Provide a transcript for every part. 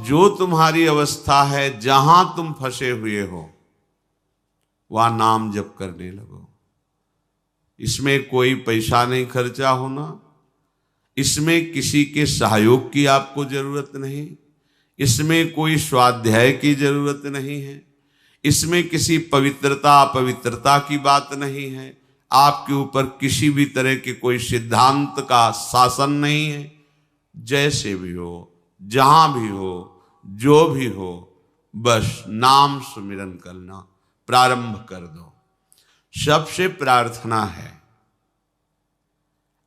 जो तुम्हारी अवस्था है, जहां तुम फंसे हुए हो वहां नाम जप करने लगो। इसमें कोई पैसा नहीं खर्चा होना, इसमें किसी के सहयोग की आपको जरूरत नहीं, इसमें कोई स्वाध्याय की जरूरत नहीं है, इसमें किसी पवित्रता अपवित्रता की बात नहीं है, आपके ऊपर किसी भी तरह के कोई सिद्धांत का शासन नहीं है। जैसे भी हो, जहां भी हो, जो भी हो, बस नाम सुमिरन करना प्रारंभ कर दो। सबसे प्रार्थना है,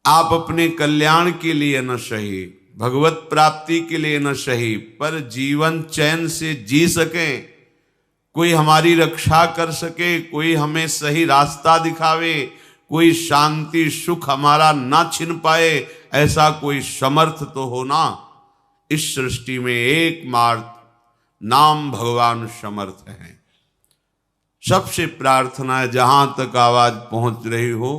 आप अपने कल्याण के लिए न सही, भगवत प्राप्ति के लिए न सही, पर जीवन चैन से जी सकें, कोई हमारी रक्षा कर सके, कोई हमें सही रास्ता दिखावे, कोई शांति सुख हमारा ना छिन पाए, ऐसा कोई समर्थ तो हो ना। इस सृष्टि में एकमात्र नाम भगवान समर्थ है। सबसे प्रार्थना है, जहां तक आवाज पहुंच रही हो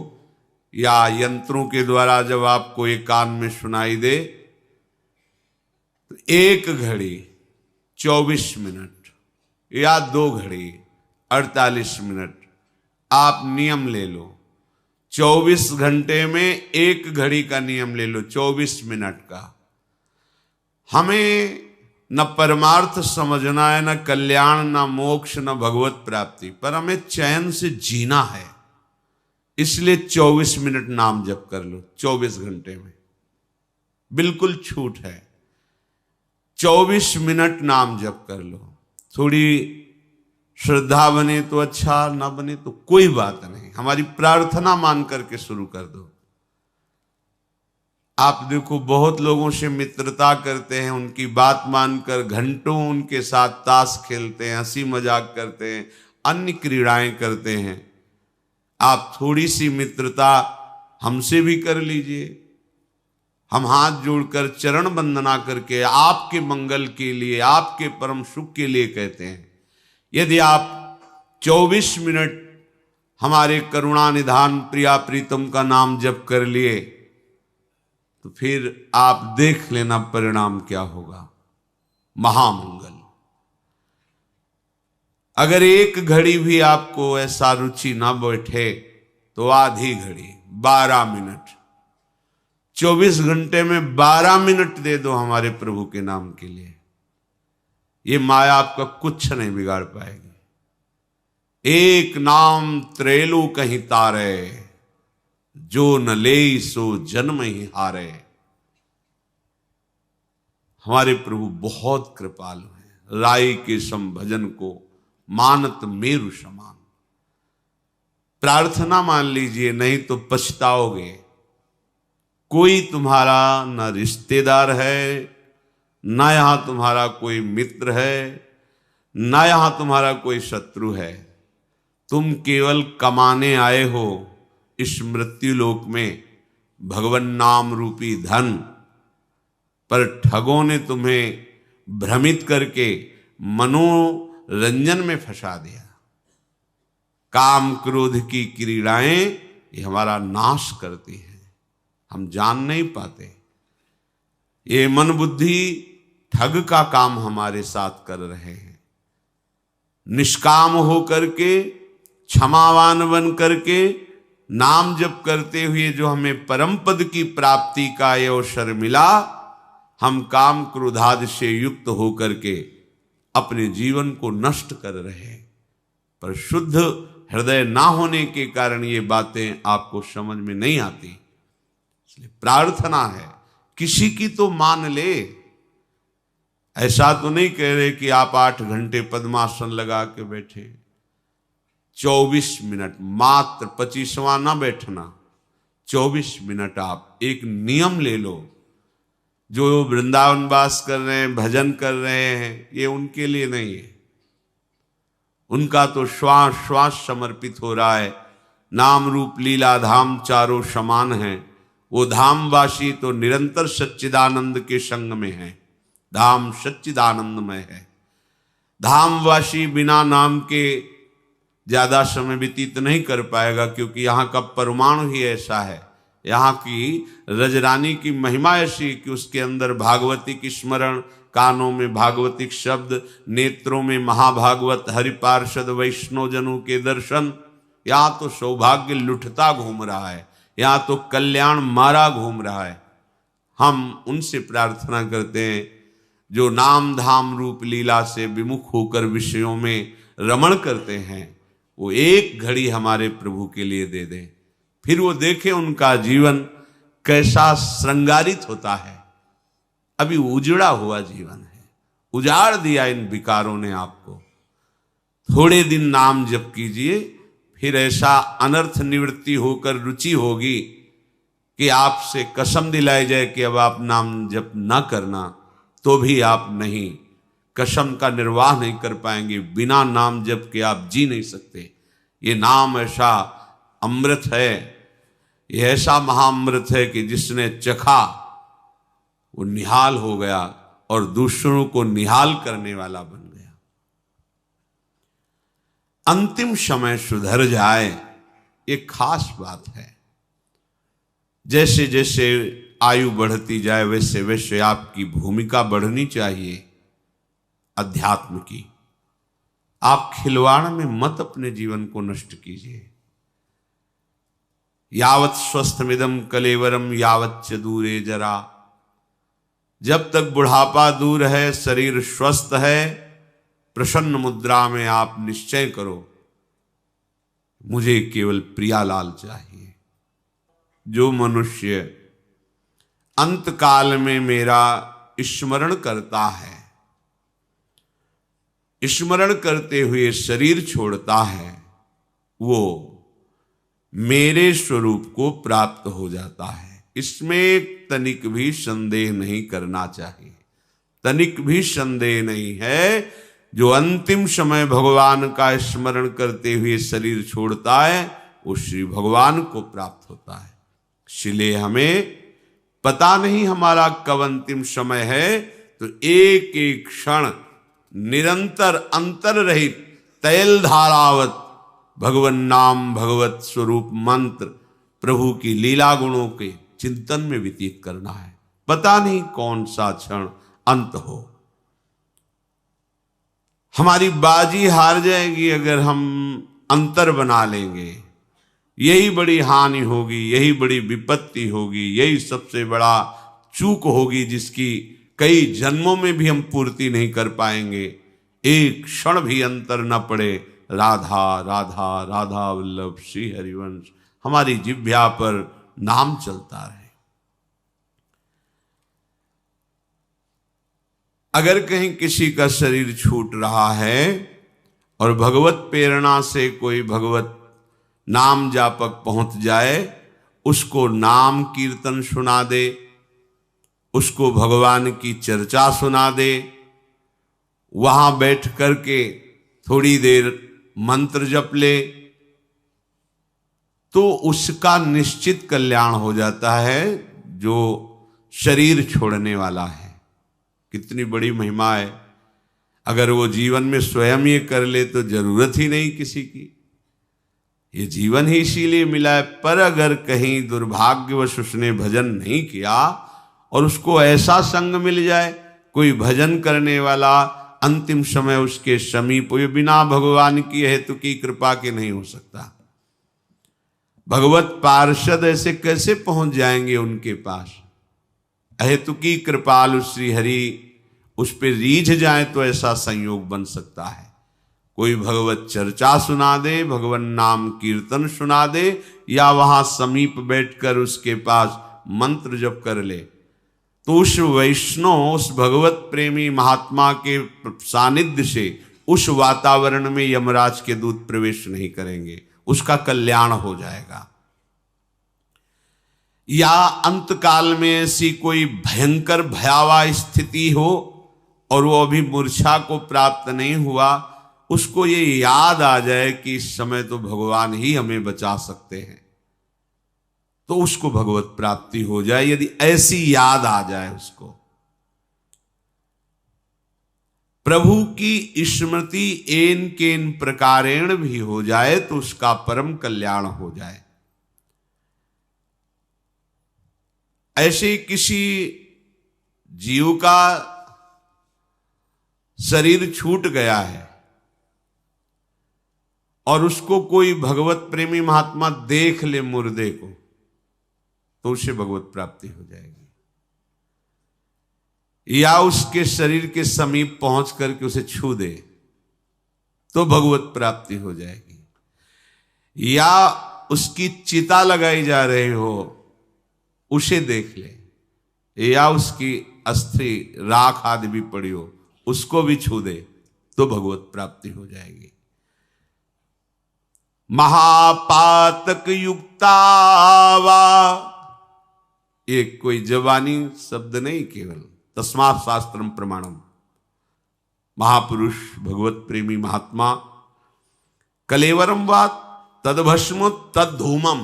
या यंत्रों के द्वारा जब आपको एक कान में सुनाई दे, तो 1 घड़ी 24 मिनट या 2 घड़ी 48 मिनट आप नियम ले लो। 24 घंटे में 1 घड़ी का नियम ले लो, 24 मिनट का। हमें न परमार्थ समझना है, न कल्याण, न मोक्ष, न भगवत प्राप्ति, पर हमें चैन से जीना है। इसलिए 24 मिनट नाम जप कर लो। 24 घंटे में बिल्कुल छूट है। 24 मिनट नाम जप कर लो। थोड़ी श्रद्धा बने तो अच्छा, ना बने तो कोई बात नहीं, हमारी प्रार्थना मान करके शुरू कर दो। आप देखो, बहुत लोगों से मित्रता करते हैं, उनकी बात मानकर घंटों उनके साथ ताश खेलते हैं, हंसी मजाक करते हैं, अन्य क्रीड़ाएं करते हैं। आप थोड़ी सी मित्रता हमसे भी कर लीजिए। हम हाथ जोड़कर चरण वंदना करके आपके मंगल के लिए, आपके परम सुख के लिए कहते हैं। यदि आप 24 मिनट हमारे करुणा निधान प्रिया प्रीतम का नाम जप कर लिए, तो फिर आप देख लेना परिणाम क्या होगा। महामंगल। अगर 1 घड़ी भी आपको ऐसा रुचि ना बैठे तो आधी घड़ी 12 मिनट, 24 घंटे में 12 मिनट दे दो हमारे प्रभु के नाम के लिए। ये माया आपका कुछ नहीं बिगाड़ पाएगी। एक नाम त्रेलु कहीं तारे, जो न ले सो जन्म ही हारे। हमारे प्रभु बहुत कृपालु हैं। राई के सम भजन को मानत मेरु समान। प्रार्थना मान लीजिए, नहीं तो पछताओगे। कोई तुम्हारा न रिश्तेदार है, ना यहां तुम्हारा कोई मित्र है, ना यहां तुम्हारा कोई शत्रु है। तुम केवल कमाने आए हो इस मृत्यु लोक में भगवान नाम रूपी धन, पर ठगों ने तुम्हें भ्रमित करके मनोरंजन में फंसा दिया। काम क्रोध की क्रीड़ाएं ये हमारा नाश करती हैं, हम जान नहीं पाते। ये मन बुद्धि ठग का काम हमारे साथ कर रहे हैं। निष्काम होकर के, क्षमावान बन करके, नाम जप करते हुए जो हमें परम पद की प्राप्ति का ये अवसर मिला, हम काम क्रोधादि से युक्त होकर के अपने जीवन को नष्ट कर रहे हैं। पर शुद्ध हृदय ना होने के कारण ये बातें आपको समझ में नहीं आती। इसलिए प्रार्थना है, किसी की तो मान ले। ऐसा तो नहीं कह रहे कि आप 8 घंटे पद्मासन लगा के बैठे। 24 मिनट मात्र, 25वां ना बैठना। 24 मिनट आप एक नियम ले लो। जो वृंदावन वास कर रहे हैं, भजन कर रहे हैं, ये उनके लिए नहीं है। उनका तो श्वास श्वास समर्पित हो रहा है। नाम रूप लीला धाम चारों समान हैं। वो धामवासी तो निरंतर सच्चिदानंद के संग में है। धाम सच्चिदानंदमय है। धामवासी बिना नाम के ज्यादा समय व्यतीत नहीं कर पाएगा, क्योंकि यहाँ का परमाणु ही ऐसा है। यहाँ की रजरानी की महिमा ऐसी कि उसके अंदर भागवती की स्मरण, कानों में भागवतिक शब्द, नेत्रों में महाभागवत, हरिपार्षद वैष्णव जनों के दर्शन। या तो सौभाग्य लुटता घूम रहा है, या तो कल्याण मारा घूम रहा है। हम उनसे प्रार्थना करते हैं जो नाम धाम रूप लीला से विमुख होकर विषयों में रमण करते हैं, वो एक घड़ी हमारे प्रभु के लिए दे दें, फिर वो देखें उनका जीवन कैसा श्रृंगारित होता है। अभी उजड़ा हुआ जीवन है, उजाड़ दिया इन विकारों ने आपको। थोड़े दिन नाम जप कीजिए, फिर ऐसा अनर्थ निवृत्ति होकर रुचि होगी कि आपसे कसम दिलाई जाए कि अब आप नाम जप ना करना, तो भी आप नहीं, कसम का निर्वाह नहीं कर पाएंगे। बिना नाम जप के आप जी नहीं सकते। ये नाम ऐसा अमृत है, ये ऐसा महाअमृत है कि जिसने चखा वो निहाल हो गया और दूसरों को निहाल करने वाला बन गया। अंतिम समय सुधर जाए, ये खास बात है। जैसे जैसे आयु बढ़ती जाए वैसे वैसे आपकी भूमिका बढ़नी चाहिए अध्यात्म की। आप खिलवाड़ में मत अपने जीवन को नष्ट कीजिए। यावत स्वस्थमिदम कलेवरम यावत च दूरे जरा। जब तक बुढ़ापा दूर है, शरीर स्वस्थ है, प्रसन्न मुद्रा में आप निश्चय करो, मुझे केवल प्रियालाल चाहिए। जो मनुष्य अंतकाल में मेरा स्मरण करता है, स्मरण करते हुए शरीर छोड़ता है, वो मेरे स्वरूप को प्राप्त हो जाता है। इसमें तनिक भी संदेह नहीं करना चाहिए, तनिक भी संदेह नहीं है। जो अंतिम समय भगवान का स्मरण करते हुए शरीर छोड़ता है, वो श्री भगवान को प्राप्त होता है। इसलिए हमें पता नहीं हमारा कब अंतिम समय है, तो एक एक क्षण निरंतर अंतर रहित तैल धारावत भगवन नाम भगवत स्वरूप मंत्र प्रभु की लीला गुणों के चिंतन में व्यतीत करना है। पता नहीं कौन सा क्षण अंत हो। हमारी बाजी हार जाएगी अगर हम अंतर बना लेंगे। यही बड़ी हानि होगी, यही बड़ी विपत्ति होगी, यही सबसे बड़ा चूक होगी जिसकी कई जन्मों में भी हम पूर्ति नहीं कर पाएंगे। एक क्षण भी अंतर न पड़े। राधा राधा राधा वल्लभ श्री हरिवंश हमारी जिह्वा पर नाम चलता रहे। अगर कहीं किसी का शरीर छूट रहा है और भगवत प्रेरणा से कोई भगवत नाम जापक पहुंच जाए, उसको नाम कीर्तन सुना दे, उसको भगवान की चर्चा सुना दे, वहां बैठ करके थोड़ी देर मंत्र जप ले, तो उसका निश्चित कल्याण हो जाता है जो शरीर छोड़ने वाला है। कितनी बड़ी महिमा है। अगर वो जीवन में स्वयं ये कर ले तो जरूरत ही नहीं किसी की। ये जीवन ही इसीलिए मिला है। पर अगर कहीं दुर्भाग्यवश उसने भजन नहीं किया और उसको ऐसा संग मिल जाए, कोई भजन करने वाला अंतिम समय उसके समीप, ये बिना भगवान की हेतु की कृपा के नहीं हो सकता। भगवत पार्षद ऐसे कैसे पहुंच जाएंगे उनके पास? अहेतु की कृपालु श्री हरि उस पर रीझ जाए तो ऐसा संयोग बन सकता है। कोई भगवत चर्चा सुना दे, भगवान नाम कीर्तन सुना दे, या वहां समीप बैठकर उसके पास मंत्र जप कर ले, तो उस वैष्णव, उस भगवत प्रेमी महात्मा के सानिध्य से उस वातावरण में यमराज के दूत प्रवेश नहीं करेंगे, उसका कल्याण हो जाएगा। या अंतकाल में ऐसी कोई भयंकर भयावह स्थिति हो और वो अभी मूर्छा को प्राप्त नहीं हुआ, उसको ये याद आ जाए कि इस समय तो भगवान ही हमें बचा सकते हैं, तो उसको भगवत प्राप्ति हो जाए। यदि ऐसी याद आ जाए उसको, प्रभु की स्मृति एन केन प्रकारेण भी हो जाए तो उसका परम कल्याण हो जाए। ऐसे किसी जीव का शरीर छूट गया है और उसको कोई भगवत प्रेमी महात्मा देख ले मुर्दे को, तो उसे भगवत प्राप्ति हो जाएगी। या उसके शरीर के समीप पहुंच करके उसे छू दे तो भगवत प्राप्ति हो जाएगी। या उसकी चिता लगाई जा रही हो उसे देख ले, या उसकी अस्थि राख आदि भी पड़ी हो उसको भी छू दे तो भगवत प्राप्ति हो जाएगी। महापातक युक्तावा, ये कोई जबानी शब्द नहीं, केवल तस्मात् शास्त्रम प्रमाणम। महापुरुष भगवत प्रेमी महात्मा कलेवरम वा तदभस्म तद्धूमम,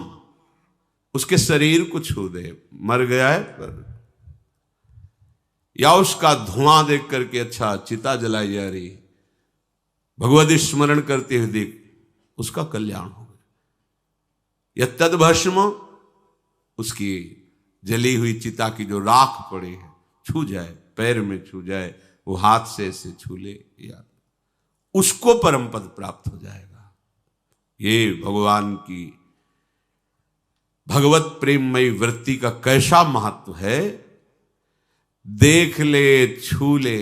उसके शरीर को छू दे, मर गया है पर, या उसका धुआं देख करके अच्छा चिता जलाई जा रही, भगवत स्मरण करते हुए देख, उसका कल्याण हो गया। या तदभस्म, उसकी जली हुई चिता की जो राख पड़ी है छू जाए, पैर में छू जाए, वो हाथ से ऐसे छू ले, या उसको परम पद प्राप्त हो जाएगा। ये भगवान की भगवत प्रेममयी वृत्ति का कैसा महत्व है। देख ले, छू ले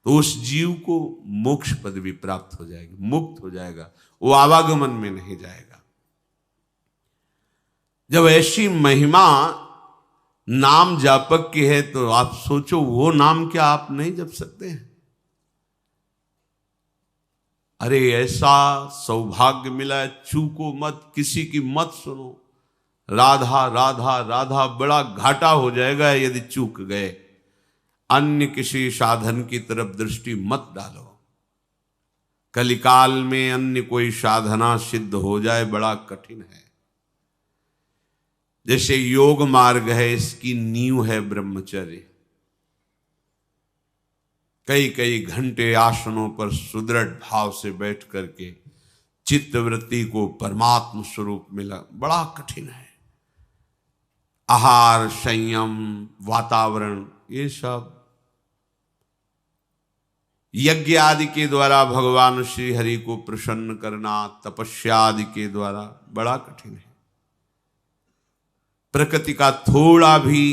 तो उस जीव को मोक्ष पद भी प्राप्त हो जाएगी, मुक्त हो जाएगा, वो आवागमन में नहीं जाएगा। जब ऐसी महिमा नाम जापक की है तो आप सोचो वो नाम क्या आप नहीं जप सकते हैं? अरे ऐसा सौभाग्य मिला है, चूको मत, किसी की मत सुनो। राधा राधा राधा, बड़ा घाटा हो जाएगा यदि चूक गए। अन्य किसी साधन की तरफ दृष्टि मत डालो। कलिकाल में अन्य कोई साधना सिद्ध हो जाए बड़ा कठिन है। जैसे योग मार्ग है, इसकी नींव है ब्रह्मचर्य। कई कई घंटे आसनों पर सुदृढ़ भाव से बैठ करके चित्तवृत्ति को परमात्म स्वरूप मिला बड़ा कठिन है। आहार, संयम, वातावरण, ये सब यज्ञ आदि के द्वारा भगवान श्री हरि को प्रसन्न करना, तपस्या आदि के द्वारा बड़ा कठिन है। प्रकृति का थोड़ा भी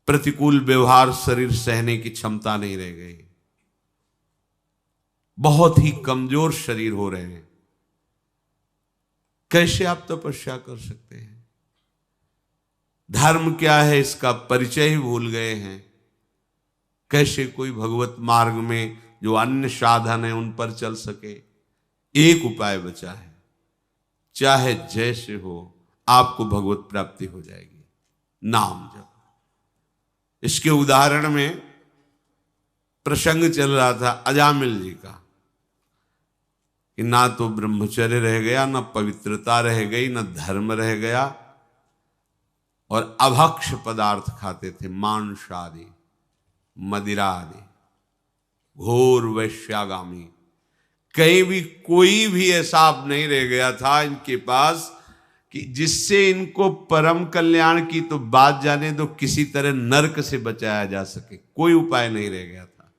प्रतिकूल व्यवहार शरीर सहने की क्षमता नहीं रह गई। बहुत ही कमजोर शरीर हो रहे हैं। कैसे आप तपस्या कर सकते हैं? धर्म क्या है इसका परिचय ही भूल गए हैं। कैसे कोई भगवत मार्ग में जो अन्य साधन है उन पर चल सके? एक उपाय बचा है, चाहे जैसे हो आपको भगवत प्राप्ति हो जाएगी, नाम जप। इसके उदाहरण में प्रसंग चल रहा था अजामिल जी का कि ना तो ब्रह्मचर्य रह गया, ना पवित्रता रह गई, ना धर्म रह गया, और अभक्ष पदार्थ खाते थे, मांस आदि, मदिरा आदि, घोर वैश्यागामी। कहीं भी कोई भी ऐसा नहीं रह गया था इनके पास कि जिससे इनको परम कल्याण की तो बात जाने दो, किसी तरह नरक से बचाया जा सके, कोई उपाय नहीं रह गया था।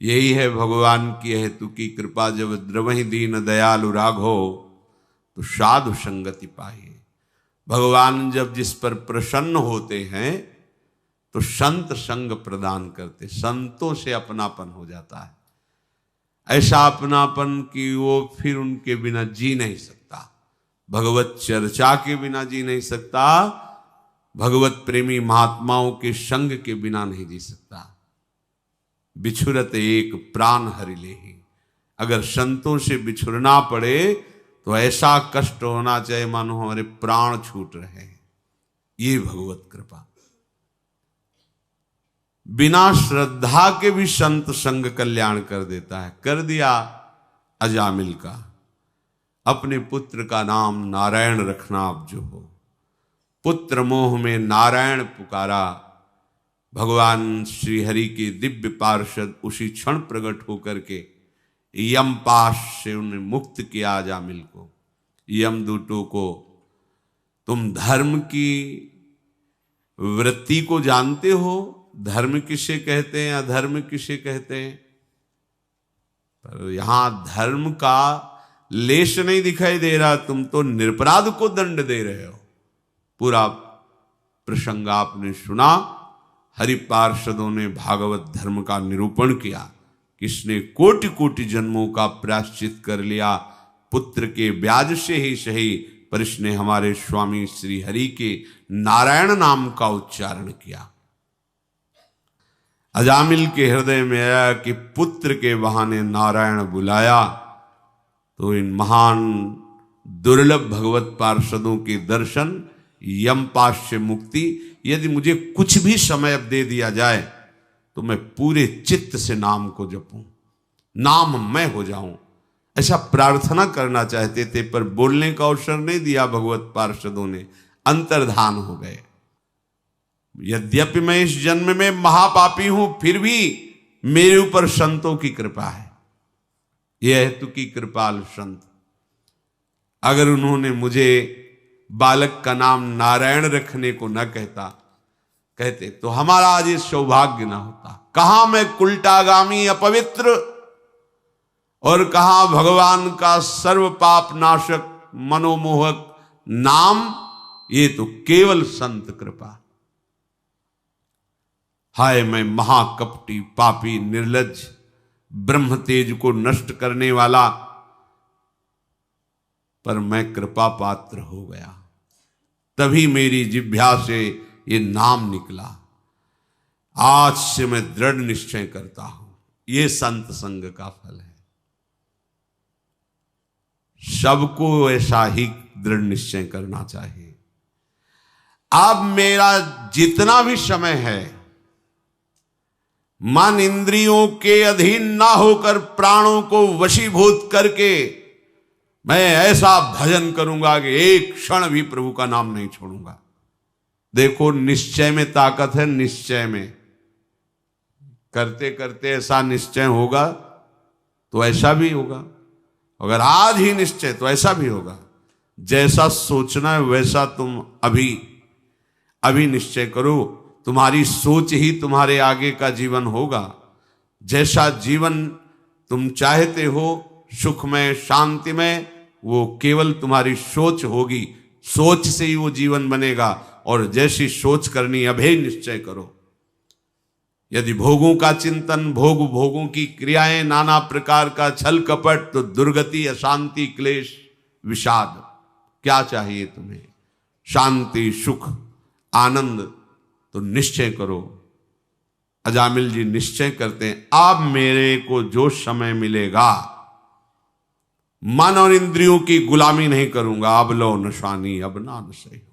यही है भगवान की हेतु की कृपा, जब द्रवहि दीन दयालु राघो तो साधु संगति पाइए। भगवान जब जिस पर प्रसन्न होते हैं तो संत संग प्रदान करते, संतों से अपनापन हो जाता है। ऐसा अपनापन कि वो फिर उनके बिना जी नहीं सकता, भगवत चर्चा के बिना जी नहीं सकता, भगवत प्रेमी महात्माओं के संग के बिना नहीं जी सकता। बिछुरत एक प्राण हरि लेहि, अगर संतों से बिछुरना पड़े तो ऐसा कष्ट होना चाहिए मानो हमारे प्राण छूट रहे हैं। ये भगवत कृपा। बिना श्रद्धा के भी संत संग कल्याण कर देता है। कर दिया अजामिल का। अपने पुत्र का नाम नारायण रखना आप जो हो, पुत्र मोह में नारायण पुकारा, भगवान श्री हरि के दिव्य पार्षद उसी क्षण प्रकट होकर के यमपाश से उन्हें मुक्त किया अजामिल को। यमदूतों को, तुम धर्म की वृत्ति को जानते हो, धर्म किसे कहते हैं, अधर्म किसे कहते हैं, पर यहां धर्म का लेश नहीं दिखाई दे रहा। तुम तो निरपराध को दंड दे रहे हो। पूरा प्रसंग आपने सुना। हरि पार्षदों ने भागवत धर्म का निरूपण किया। किसने कोटि कोटि जन्मों का प्रायश्चित कर लिया, पुत्र के ब्याज से ही सही, पर इसने हमारे स्वामी श्री हरि के नारायण नाम का उच्चारण किया। अजामिल के हृदय में आया कि पुत्र के बहाने नारायण बुलाया, तो इन महान दुर्लभ भगवत पार्षदों के दर्शन, यमपाश से मुक्ति, यदि मुझे कुछ भी समय अब दे दिया जाए तो मैं पूरे चित्त से नाम को जपूं, नाम मैं हो जाऊं, ऐसा प्रार्थना करना चाहते थे। पर बोलने का अवसर नहीं दिया भगवत पार्षदों ने, अंतर्धान हो गए। यद्यपि मैं इस जन्म में महापापी हूं, फिर भी मेरे ऊपर संतों की कृपा है। यह हेतु की कृपाल संत, अगर उन्होंने मुझे बालक का नाम नारायण रखने को न कहते तो हमारा आज ये सौभाग्य ना होता। कहां मैं कुलटागामी अपवित्र, और कहां भगवान का सर्व पाप नाशक मनोमोहक नाम, ये तो केवल संत कृपा। हाय मैं महाकपटी पापी निर्लज्ज, ब्रह्म तेज को नष्ट करने वाला, पर मैं कृपा पात्र हो गया। तभी मेरी जिह्वा से ये नाम निकला। आज से मैं दृढ़ निश्चय करता हूं, ये संत संग का फल है। सबको ऐसा ही दृढ़ निश्चय करना चाहिए। अब मेरा जितना भी समय है, मन इंद्रियों के अधीन ना होकर प्राणों को वशीभूत करके मैं ऐसा भजन करूंगा कि एक क्षण भी प्रभु का नाम नहीं छोड़ूंगा। देखो निश्चय में ताकत है। निश्चय में करते करते ऐसा निश्चय होगा तो ऐसा भी होगा। अगर आज ही निश्चय तो ऐसा भी होगा। जैसा सोचना है वैसा तुम अभी निश्चय करो। तुम्हारी सोच ही तुम्हारे आगे का जीवन होगा। जैसा जीवन तुम चाहते हो, सुखमय शांतिमय, वो केवल तुम्हारी सोच होगी। सोच से ही वो जीवन बनेगा। और जैसी सोच करनी अभेद निश्चय करो। यदि भोगों का चिंतन, भोगों की क्रियाएं, नाना प्रकार का छल कपट, तो दुर्गति, अशांति, क्लेश, विषाद। क्या चाहिए तुम्हें? शांति, सुख, आनंद। तो निश्चय करो। अजामिल जी निश्चय करते हैं, अब मेरे को जो समय मिलेगा, मन और इंद्रियों की गुलामी नहीं करूंगा। अब लो नशानी अब ना नशे हो।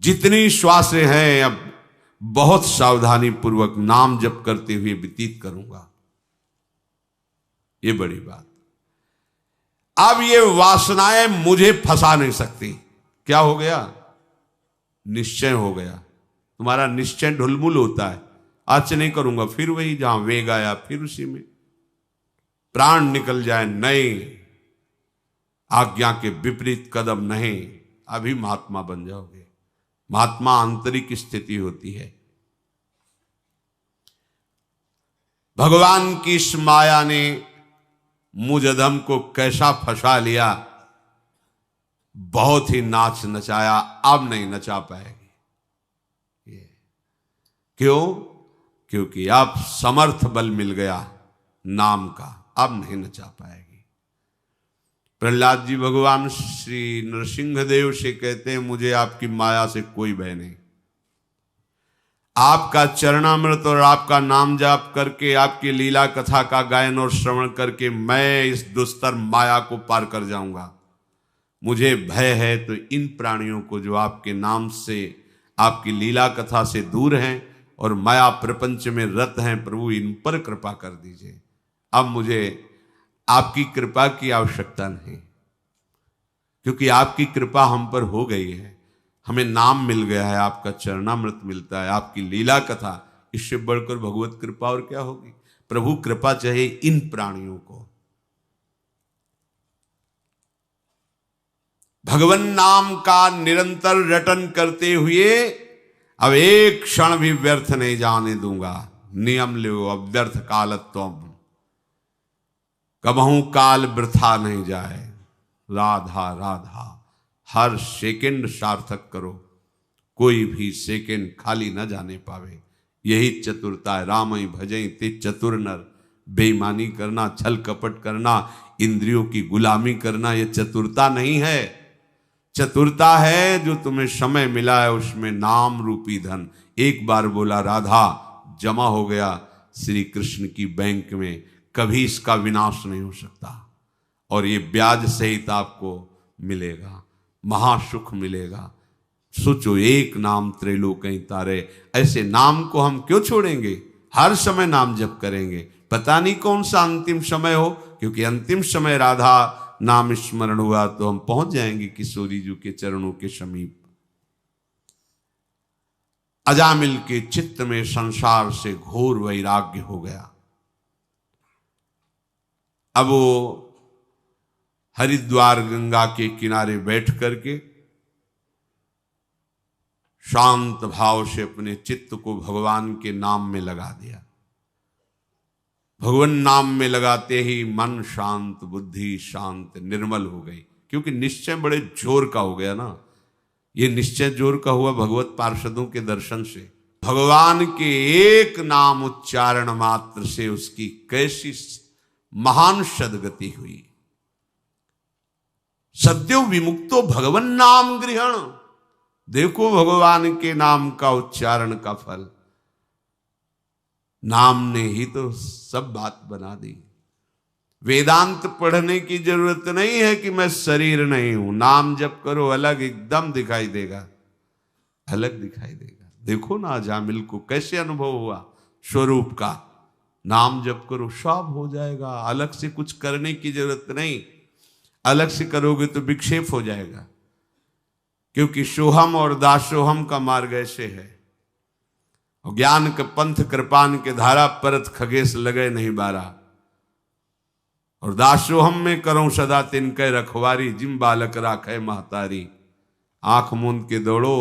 जितनी श्वासें हैं अब बहुत सावधानी पूर्वक नाम जप करते हुए व्यतीत करूंगा। ये बड़ी बात। अब ये वासनाएं मुझे फंसा नहीं सकती। क्या हो गया? निश्चय हो गया। तुम्हारा निश्चय ढुलमुल होता है। आज नहीं करूंगा, फिर वही जहां वेग आया फिर उसी में प्राण निकल जाए। नहीं, आज्ञा के विपरीत कदम नहीं। अभी महात्मा बन जाओगे। महात्मा आंतरिक स्थिति होती है। भगवान की इस माया ने मुझ अधम को कैसा फंसा लिया। बहुत ही नाच नचाया, अब नहीं नचा पाएगी। क्यों? क्योंकि अब समर्थ बल मिल गया नाम का, अब नहीं नचा पाएगी। प्रहलाद जी भगवान श्री नरसिंह देव से कहते हैं, मुझे आपकी माया से कोई भय नहीं। आपका चरणामृत और आपका नाम जाप करके, आपकी लीला कथा का गायन और श्रवण करके मैं इस दुस्तर माया को पार कर जाऊंगा। मुझे भय है तो इन प्राणियों को जो आपके नाम से, आपकी लीला कथा से दूर हैं और माया प्रपंच में रत हैं, प्रभु इन पर कृपा कर दीजिए। अब मुझे आपकी कृपा की आवश्यकता नहीं, क्योंकि आपकी कृपा हम पर हो गई है। हमें नाम मिल गया है, आपका चरणामृत मिलता है, आपकी लीला कथा। इससे बढ़कर भगवत कृपा और क्या होगी? प्रभु कृपा चाहिए इन प्राणियों को। भगवान नाम का निरंतर रटन करते हुए अब एक क्षण भी व्यर्थ नहीं जाने दूंगा। नियम लो अव्यर्थ कालत्वम, कबहू काल वृथा नहीं जाए। राधा राधा, हर सेकंड सार्थक करो, कोई भी सेकंड खाली न जाने पावे। यही चतुरता है। राम ही भजई ते चतुर नर, बेईमानी करना, छल कपट करना, इंद्रियों की गुलामी करना, यह चतुरता नहीं है। चतुरता है जो तुम्हें समय मिला है उसमें नाम रूपी धन एक बार बोला राधा, जमा हो गया श्री कृष्ण की बैंक में, कभी इसका विनाश नहीं हो सकता। और ये ब्याज सहित आपको मिलेगा, महासुख मिलेगा। सोचो, एक नाम त्रैलोक्य तारे, ऐसे नाम को हम क्यों छोड़ेंगे? हर समय नाम जप करेंगे। पता नहीं कौन सा अंतिम समय हो, क्योंकि अंतिम समय राधा नाम स्मरण हुआ तो हम पहुंच जाएंगे किशोरी जी के चरणों के समीप। अजामिल के चित्त में संसार से घोर वैराग्य हो गया। अब वो हरिद्वार गंगा के किनारे बैठ करके शांत भाव से अपने चित्त को भगवान के नाम में लगा दिया। भगवान नाम में लगाते ही मन शांत, बुद्धि शांत, निर्मल हो गई। क्योंकि निश्चय बड़े जोर का हो गया ना। ये निश्चय जोर का हुआ भगवत पार्षदों के दर्शन से। भगवान के एक नाम उच्चारण मात्र से उसकी कैसी महान सदगति हुई। सद्यो विमुक्तो भगवन नाम गृहण। देखो भगवान के नाम का उच्चारण का फल। नाम ने ही तो सब बात बना दी। वेदांत पढ़ने की जरूरत नहीं है कि मैं शरीर नहीं हूं। नाम जप करो, अलग एकदम दिखाई देगा, अलग दिखाई देगा। देखो ना अजामिल को कैसे अनुभव हुआ स्वरूप का। नाम जप करो, सब हो जाएगा। अलग से कुछ करने की जरूरत नहीं। अलग से करोगे तो विक्षेप हो जाएगा। क्योंकि सोहम और दासोहम का मार्ग ऐसे है। और ज्ञान के पंथ कृपान के धारा परत खगेश लगे नहीं बारा। और दासोहम में करो सदा तिनके रखवारी, जिम बालक राखे महतारी। आंख मूंद के दौड़ो,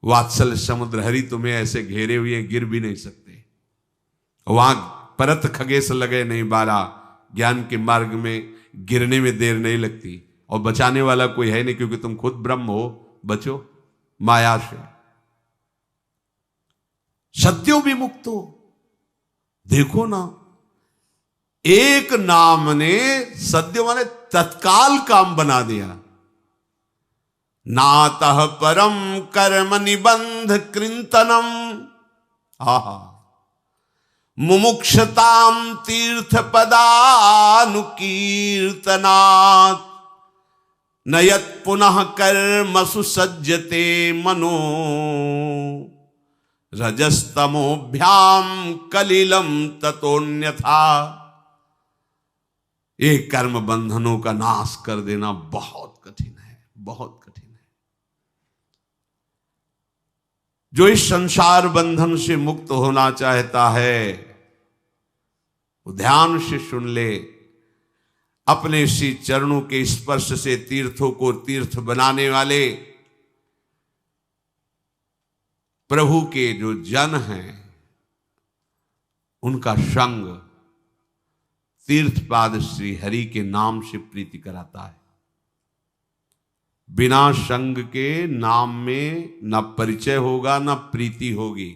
वात्सल समुद्र हरि तुम्हें ऐसे घेरे हुए गिर भी नहीं सकते। वहां परत खगेश लगे नहीं बारा। ज्ञान के मार्ग में गिरने में देर नहीं लगती। और बचाने वाला कोई है नहीं, क्योंकि तुम खुद ब्रह्म हो। बचो माया से। सत्यो विमुक्तो। देखो ना, एक नाम ने सद्यो माने तत्काल काम बना दिया। नातः परम कर्म निबंध कृंतनम। आहा, मुमुक्षताम तीर्थ पदानुकीर्तनात् नयत पुनः कर्मसु सज्जते मनो रजस्तमोभ्याम कलिलम ततोन्यथा। एक कर्म बंधनों का नाश कर देना बहुत कठिन है, बहुत कठिन है। जो इस संसार बंधन से मुक्त होना चाहता है वो ध्यान से सुन ले। अपने श्री चरणों के स्पर्श से तीर्थों को तीर्थ बनाने वाले प्रभु के जो जन हैं उनका संग तीर्थपाद श्री हरि के नाम से प्रीति कराता है। बिना संग के नाम में न परिचय होगा न प्रीति होगी।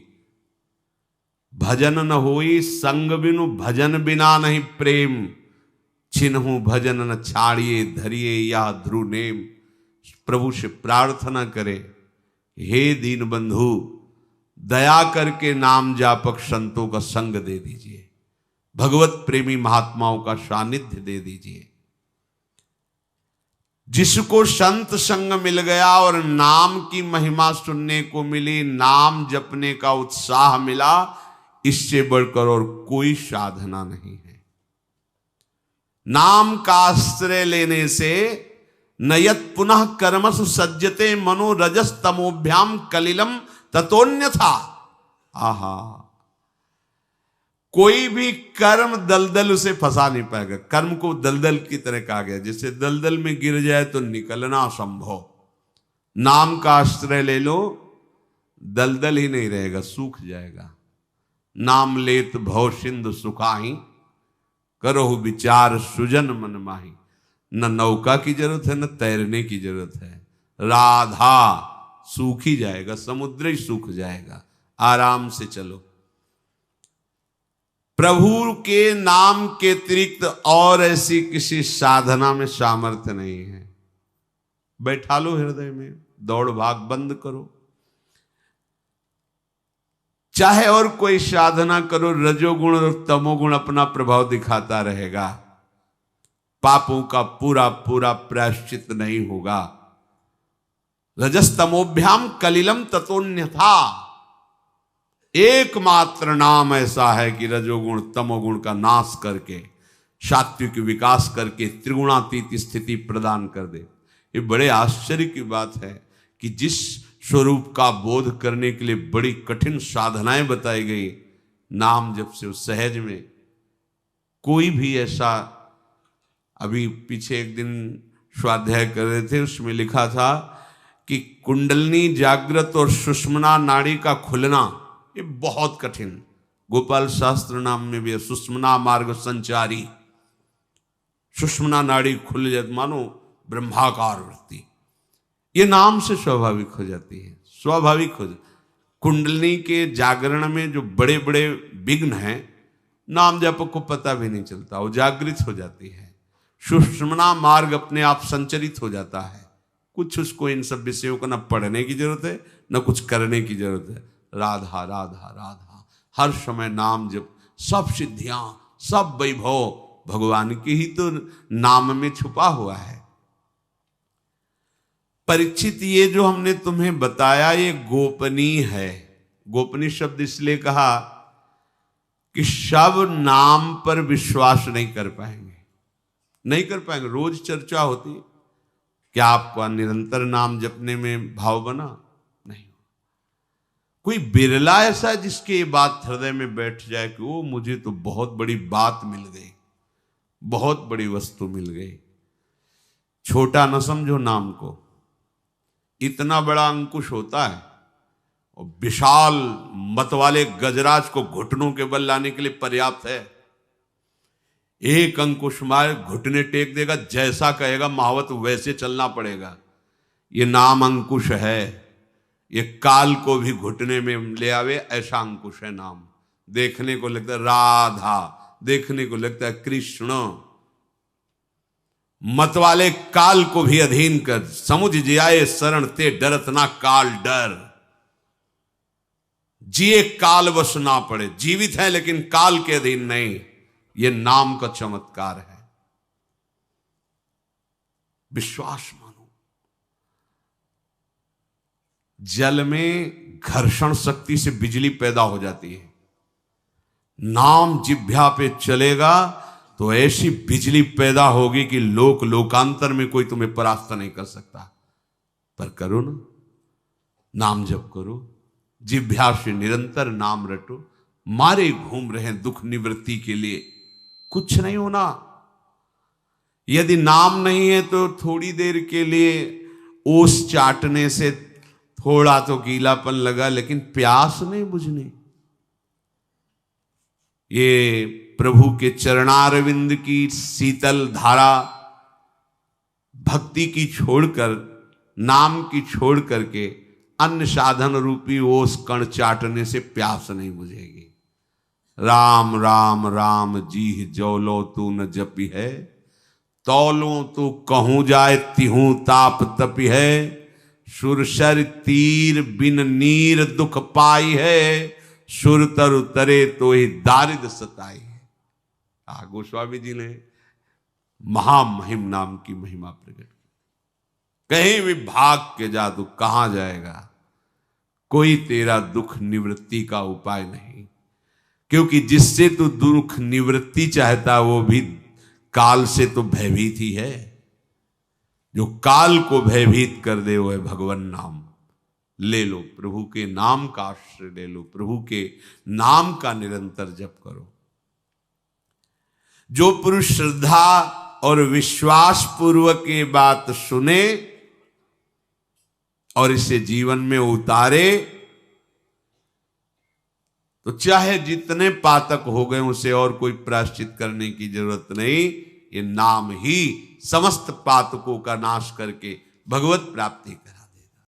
भजन न होई संग बिनु, भजन बिना नहीं प्रेम। छिन्हु भजन न छाड़िए, धरिए या ध्रुव नेम। प्रभु से प्रार्थना करे, हे दीन बंधु दया करके नाम जापक संतों का संग दे दीजिए, भगवत प्रेमी महात्माओं का सानिध्य दे दीजिए। जिसको संत संग मिल गया और नाम की महिमा सुनने को मिली, नाम जपने का उत्साह मिला, इससे बढ़कर और कोई साधना नहीं है। नाम का आश्रय लेने से नयत पुनः कर्मसु सज्जते मनो रजस तमोभ्याम कलिलम ततोन्यथा। आहा, कोई भी कर्म दलदल उसे फंसा नहीं पाएगा। कर्म को दलदल की तरह कहा गया, जैसे दलदल में गिर जाए तो निकलना असंभव। नाम का आश्रय ले लो, दलदल ही नहीं रहेगा, सूख जाएगा। नाम लेत भव सिंधु सुखाही, करो विचार सुजन मन माही। न नौका की जरूरत है, न तैरने की जरूरत है। राधा सूख ही जाएगा, समुद्र ही सूख जाएगा। आराम से चलो। प्रभु के नाम के अतिरिक्त और ऐसी किसी साधना में सामर्थ्य नहीं है। बैठा लो हृदय में, दौड़ भाग बंद करो। चाहे और कोई साधना करो, रजोगुण और तमोगुण अपना प्रभाव दिखाता रहेगा, पापों का पूरा पूरा प्रायश्चित नहीं होगा। रजस्तमोभ्याम कलिलम ततोन्यथा। एकमात्र नाम ऐसा है कि रजोगुण तमोगुण का नाश करके सात्विक विकास करके त्रिगुणातीत स्थिति प्रदान कर दे। ये बड़े आश्चर्य की बात है कि जिस स्वरूप का बोध करने के लिए बड़ी कठिन साधनाएं बताई गई, नाम जब से उस सहज में कोई भी ऐसा, अभी पीछे एक दिन स्वाध्याय कर रहे थे, उसमें लिखा था कि कुंडलनी जागृत और सुषुम्ना नाड़ी का खुलना ये बहुत कठिन। गोपाल शास्त्र नाम में भी है, सुषुम्ना मार्ग संचारी। सुषुम्ना नाड़ी खुल जाए मानो ब्रह्माकार वृत्ति, ये नाम से स्वाभाविक हो जाती है, स्वाभाविक हो जाती। कुंडलनी के जागरण में जो बड़े बड़े विघ्न हैं, नाम जप को पता भी नहीं चलता, वो जागृत हो जाती है। सुषुम्ना मार्ग अपने आप संचरित हो जाता है। कुछ उसको इन सब विषयों को न पढ़ने की जरूरत है, न कुछ करने की जरूरत है। राधा राधा राधा, हर समय नाम जप, सब सिद्धियां सब वैभव भगवान की ही तो नाम में छुपा हुआ है। परीक्षित, ये जो हमने तुम्हें बताया ये गोपनीय है। गोपनीय शब्द इसलिए कहा कि सब नाम पर विश्वास नहीं कर पाएंगे, नहीं कर पाएंगे। रोज चर्चा होती, क्या आपका निरंतर नाम जपने में भाव बना? नहीं। कोई बिरला ऐसा है जिसके ये बात हृदय में बैठ जाए कि वो मुझे तो बहुत बड़ी बात मिल गई, बहुत बड़ी वस्तु मिल गई। छोटा न समझो नाम को, इतना बड़ा अंकुश होता है और विशाल मत वाले गजराज को घुटनों के बल लाने के लिए पर्याप्त है। एक अंकुश मार घुटने टेक देगा, जैसा कहेगा महावत वैसे चलना पड़ेगा। ये नाम अंकुश है, ये काल को भी घुटने में ले आवे, ऐसा अंकुश है नाम। देखने को लगता है राधा, देखने को लगता है कृष्ण। मत वाले काल को भी अधीन कर, समुझ जियाए शरण ते डरत ना काल डर। जिए काल वश ना पड़े, जीवित है लेकिन काल के अधीन नहीं। ये नाम का चमत्कार है। विश्वास मानो। जल में घर्षण शक्ति से बिजली पैदा हो जाती है, नाम जिह्वा पे चलेगा तो ऐसी बिजली पैदा होगी कि लोक लोकांतर में कोई तुम्हें परास्त नहीं कर सकता। पर करो ना, नाम जप करो, जिह्वा से निरंतर नाम रटो। मारे घूम रहे दुख निवृत्ति के लिए, कुछ नहीं होना। यदि नाम नहीं है तो थोड़ी देर के लिए ओस चाटने से थोड़ा तो गीलापन लगा, लेकिन प्यास नहीं बुझनी। ये प्रभु के चरणारविंद की शीतल धारा भक्ति की छोड़कर, नाम की छोड़ करके अन्य साधन रूपी ओस कण चाटने से प्यास नहीं बुझेगी। राम राम राम जी जौलो तू न जपी है, तौलो तू कहूं जाए तिहूं ताप तपी है। सुरसर तीर बिन नीर दुख पाई है, सुर तर उतरे तो ही दारिद सताई है। गोस्वामी जी ने महामहिम नाम की महिमा प्रकट की। कहीं भी भाग के जा तू कहां जाएगा, कोई तेरा दुख निवृत्ति का उपाय नहीं। क्योंकि जिससे तू दुख निवृत्ति चाहता वो भी काल से तो भयभीत ही है। जो काल को भयभीत कर दे वो है भगवान नाम। ले लो, प्रभु के नाम का आश्रय ले लो, प्रभु के नाम का निरंतर जप करो। जो पुरुष श्रद्धा और विश्वास पूर्वक ये बात सुने और इसे जीवन में उतारे, तो चाहे जितने पातक हो गए उसे और कोई प्रायश्चित करने की जरूरत नहीं। ये नाम ही समस्त पातकों का नाश करके भगवत प्राप्ति करा।